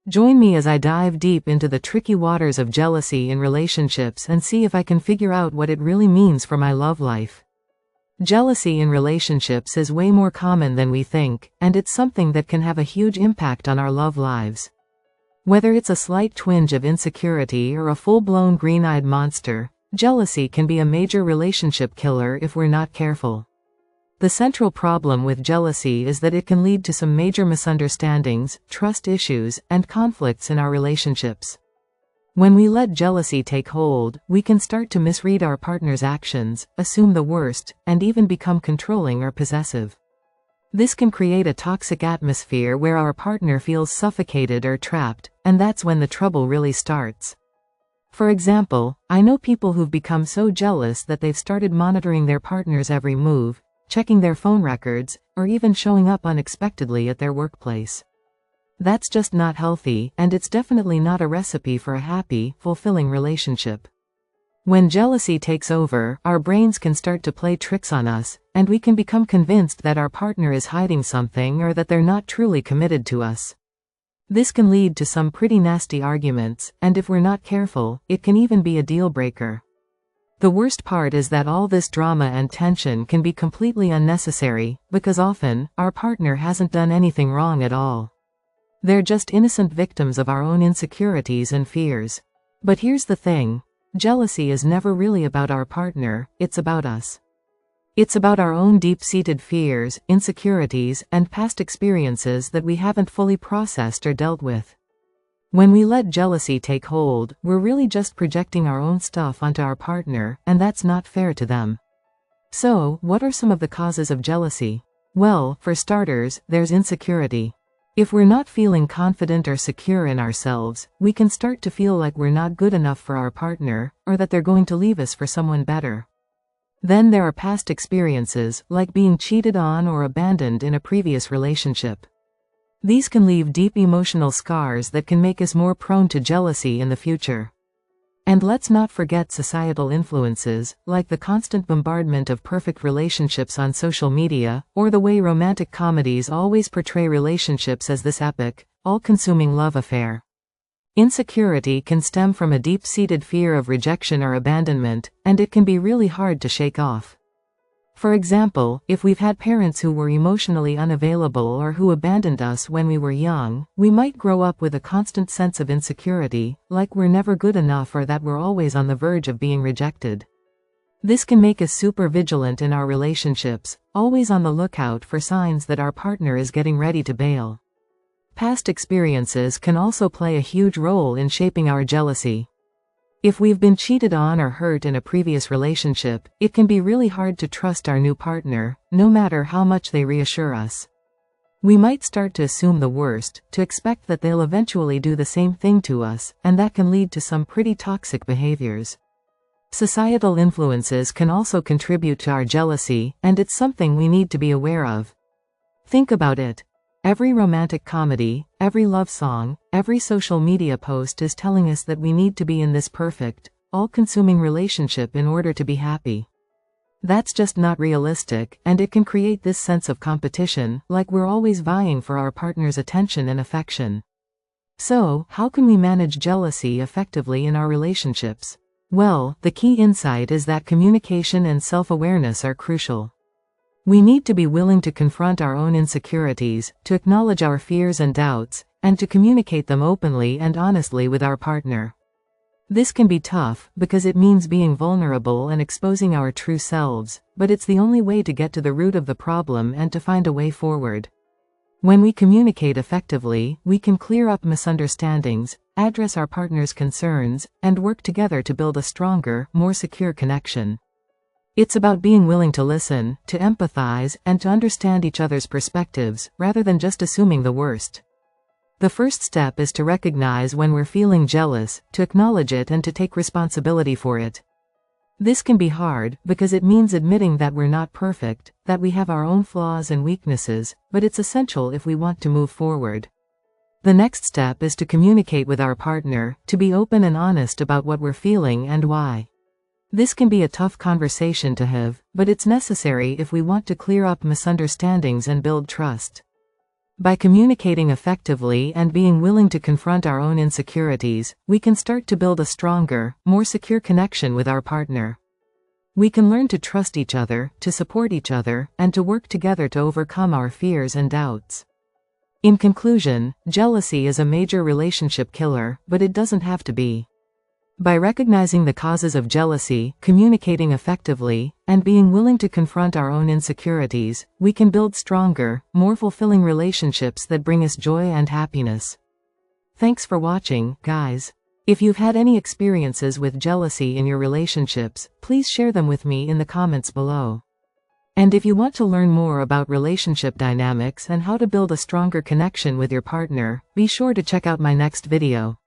Join me as I dive deep into the tricky waters of jealousy in relationships and see if I can figure out what it really means for my love life. Jealousy in relationships is way more common than we think, and it's something that can have a huge impact on our love lives. Whether it's a slight twinge of insecurity or a full-blown green-eyed monster, jealousy can be a major relationship killer if we're not careful. The central problem with jealousy is that it can lead to some major misunderstandings, trust issues, and conflicts in our relationships. When we let jealousy take hold, we can start to misread our partner's actions, assume the worst, and even become controlling or possessive. This can create a toxic atmosphere where our partner feels suffocated or trapped, and that's when the trouble really starts. For example, I know people who've become so jealous that they've started monitoring their partner's every move, checking their phone records, or even showing up unexpectedly at their workplace. That's just not healthy, and it's definitely not a recipe for a happy, fulfilling relationship. When jealousy takes over, our brains can start to play tricks on us, and we can become convinced that our partner is hiding something or that they're not truly committed to us. This can lead to some pretty nasty arguments, and if we're not careful, it can even be a deal breaker. The worst part is that all this drama and tension can be completely unnecessary, because often, our partner hasn't done anything wrong at all. They're just innocent victims of our own insecurities and fears. But here's the thing. Jealousy is never really about our partner, it's about us. It's about our own deep-seated fears, insecurities, and past experiences that we haven't fully processed or dealt with. When we let jealousy take hold, we're really just projecting our own stuff onto our partner, and that's not fair to them. So, what are some of the causes of jealousy? Well, for starters, there's insecurity. If we're not feeling confident or secure in ourselves, we can start to feel like we're not good enough for our partner, or that they're going to leave us for someone better. Then there are past experiences, like being cheated on or abandoned in a previous relationship. These can leave deep emotional scars that can make us more prone to jealousy in the future. And let's not forget societal influences, like the constant bombardment of perfect relationships on social media, or the way romantic comedies always portray relationships as this epic, all-consuming love affair. Insecurity can stem from a deep-seated fear of rejection or abandonment, and it can be really hard to shake off. For example, if we've had parents who were emotionally unavailable or who abandoned us when we were young, we might grow up with a constant sense of insecurity, like we're never good enough or that we're always on the verge of being rejected. This can make us super vigilant in our relationships, always on the lookout for signs that our partner is getting ready to bail. Past experiences can also play a huge role in shaping our jealousy. If we've been cheated on or hurt in a previous relationship, it can be really hard to trust our new partner, no matter how much they reassure us. We might start to assume the worst, to expect that they'll eventually do the same thing to us, and that can lead to some pretty toxic behaviors. Societal influences can also contribute to our jealousy, and it's something we need to be aware of. Think about it. Every romantic comedy, every love song, every social media post is telling us that we need to be in this perfect, all-consuming relationship in order to be happy. That's just not realistic, and it can create this sense of competition, like we're always vying for our partner's attention and affection. So, how can we manage jealousy effectively in our relationships? Well, the key insight is that communication and self-awareness are crucial. We need to be willing to confront our own insecurities, to acknowledge our fears and doubts, and to communicate them openly and honestly with our partner. This can be tough, because it means being vulnerable and exposing our true selves, but it's the only way to get to the root of the problem and to find a way forward. When we communicate effectively, we can clear up misunderstandings, address our partner's concerns, and work together to build a stronger, more secure connection. It's about being willing to listen, to empathize, and to understand each other's perspectives, rather than just assuming the worst. The first step is to recognize when we're feeling jealous, to acknowledge it and to take responsibility for it. This can be hard, because it means admitting that we're not perfect, that we have our own flaws and weaknesses, but it's essential if we want to move forward. The next step is to communicate with our partner, to be open and honest about what we're feeling and why. This can be a tough conversation to have, but it's necessary if we want to clear up misunderstandings and build trust. By communicating effectively and being willing to confront our own insecurities, we can start to build a stronger, more secure connection with our partner. We can learn to trust each other, to support each other, and to work together to overcome our fears and doubts. In conclusion, jealousy is a major relationship killer, but it doesn't have to be. By recognizing the causes of jealousy, communicating effectively, and being willing to confront our own insecurities, we can build stronger, more fulfilling relationships that bring us joy and happiness. Thanks for watching, guys. If you've had any experiences with jealousy in your relationships, please share them with me in the comments below. And if you want to learn more about relationship dynamics and how to build a stronger connection with your partner, be sure to check out my next video.